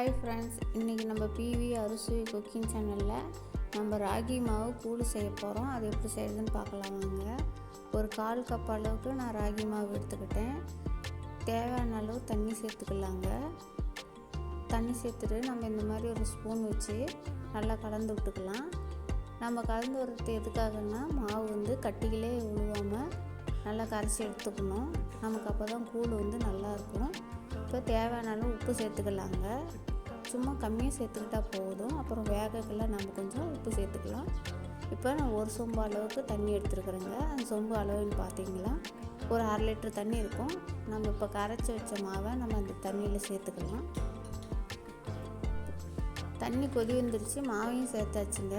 Hi friends, இன்றைக்கி நம்ம PV அறுசுவை குக்கிங் சேனலில் நம்ம ராகி மாவு கூழ் செய்ய போகிறோம். அது எப்படி செய்கிறதுன்னு பார்க்கலாம் வாங்க. ஒரு 1/4 கப் அளவுக்கு நான் ராகி மாவு எடுத்துக்கிட்டேன். தேவையான அளவு தண்ணி சேர்த்துக்கலாங்க. தண்ணி சேர்த்துட்டு நம்ம இந்த மாதிரி ஒரு ஸ்பூன் வச்சு நல்லா கலந்து விட்டுக்கலாம். நம்ம கலந்து விடுறது எதுக்காகன்னா மாவு கட்டிகளே விழுவாமல் நல்லா கரைச்சி எடுத்துக்கணும். நமக்கு அப்போ தான் கூழ் நல்லாயிருக்கும். இப்போ தேவையான அளவு உப்பு சேர்த்துக்கலாங்க. சும்மா கம்மியாக சேர்த்துக்கிட்டால் போதும். அப்புறம் வேகக்கெல்லாம் நம்ம கொஞ்சம் உப்பு சேர்த்துக்கலாம். இப்போ நான் ஒரு சொம்பு அளவுக்கு தண்ணி எடுத்துருக்குறேங்க. அந்த சொம்பு அளவுன்னு பார்த்தீங்களா ஒரு 1/2 லிட்டர் தண்ணி இருக்கும். நம்ம இப்போ கரைச்சி வச்ச மாவை நம்ம அந்த தண்ணியில் சேர்த்துக்கலாம். தண்ணி கொதி வந்துருச்சு, மாவையும் சேர்த்தாச்சுங்க.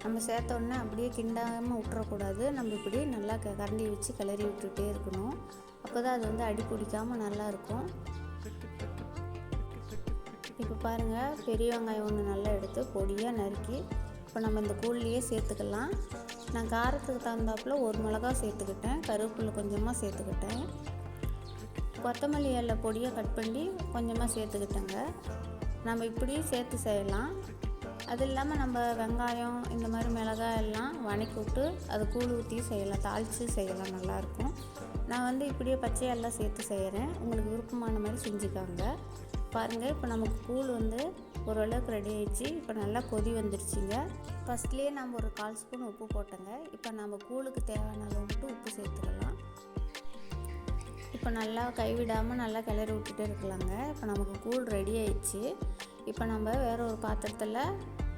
நம்ம சேர்த்த உடனே அப்படியே கிண்டாமல் விட்டுறக்கூடாது. நம்ம இப்படி நல்லா கரண்டி வச்சு கிளறி விட்டுகிட்டே இருக்கணும். அப்போ தான் அது அடி பிடிக்காமல் நல்லாயிருக்கும். இப்போ பாருங்கள், பெரிய வெங்காயம் ஒன்று நல்லா எடுத்து பொடியாக நறுக்கி இப்போ நம்ம இந்த கூழ்லையே சேர்த்துக்கலாம். நான் காரத்துக்கு தகுந்தாப்புல ஒரு மிளகாய் சேர்த்துக்கிட்டேன், கருவேப்பிலை கொஞ்சமாக சேர்த்துக்கிட்டேன், கொத்தமல்லி இலை பொடியாக கட் பண்ணி கொஞ்சமாக சேர்த்துக்கிட்டேங்க. நம்ம இப்படி சேர்த்து செய்யலாம். அது இல்லாமல் நம்ம வெங்காயம் இந்த மாதிரி மிளகாய் எல்லாம் வணக்கி விட்டு அது கூழ் ஊற்றி செய்யலாம், தாளித்து செய்யலாம், நல்லாயிருக்கும். நான் இப்படியே பச்சையெல்லாம் சேர்த்து செய்கிறேன். உங்களுக்கு விருப்பமான மாதிரி செஞ்சுக்காங்க. பாருங்கள், இப்போ நமக்கு கூழ் ஓரளவுக்கு ரெடி ஆகிடுச்சு. இப்போ நல்லா கொதி வந்துடுச்சுங்க. ஃபஸ்ட்லேயே நம்ம ஒரு 1/4 ஸ்பூன் உப்பு போட்டோங்க. இப்போ நம்ம கூழுக்கு தேவையான அளவு மட்டும் உப்பு சேர்த்துக்கலாம். இப்போ நல்லா கைவிடாமல் நல்லா கிளறி விட்டுட்டே இருக்கலாங்க. இப்போ நமக்கு கூழ் ரெடி ஆயிடுச்சு. இப்போ நம்ம வேறு ஒரு பாத்திரத்தில்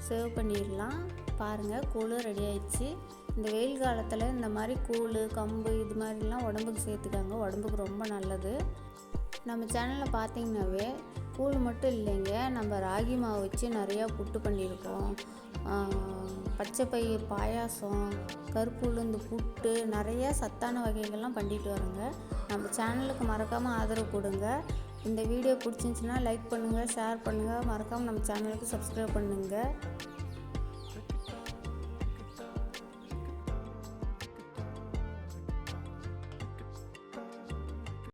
சர்வ் பண்ணிடலாம். பாருங்கள், கூழ் ரெடி ஆயிடுச்சு. இந்த வெயில் காலத்தில் இந்த மாதிரி கூழ், கம்பு இது மாதிரிலாம் உடம்புக்கு சேர்த்துக்காங்க. உடம்புக்கு ரொம்ப நல்லது. நம்ம சேனலில் பார்த்தீங்கன்னாவே கூழ் மட்டும் இல்லைங்க, நம்ம ராகி மாவு வச்சு நிறையா புட்டு பண்ணியிருக்கோம். பச்சை பயிர் பாயாசம், கருப்பு உளுந்து புட்டு, நிறையா சத்தான வகைகள்லாம் பண்ணிட்டு வரோங்க. நம்ம சேனலுக்கு மறக்காமல் ஆதரவு கொடுங்க. இந்த வீடியோ பிடிச்சிருந்துச்சின்னா லைக் பண்ணுங்கள், ஷேர் பண்ணுங்கள், மறக்காமல் நம்ம சேனலுக்கு சப்ஸ்கிரைப் பண்ணுங்கள்.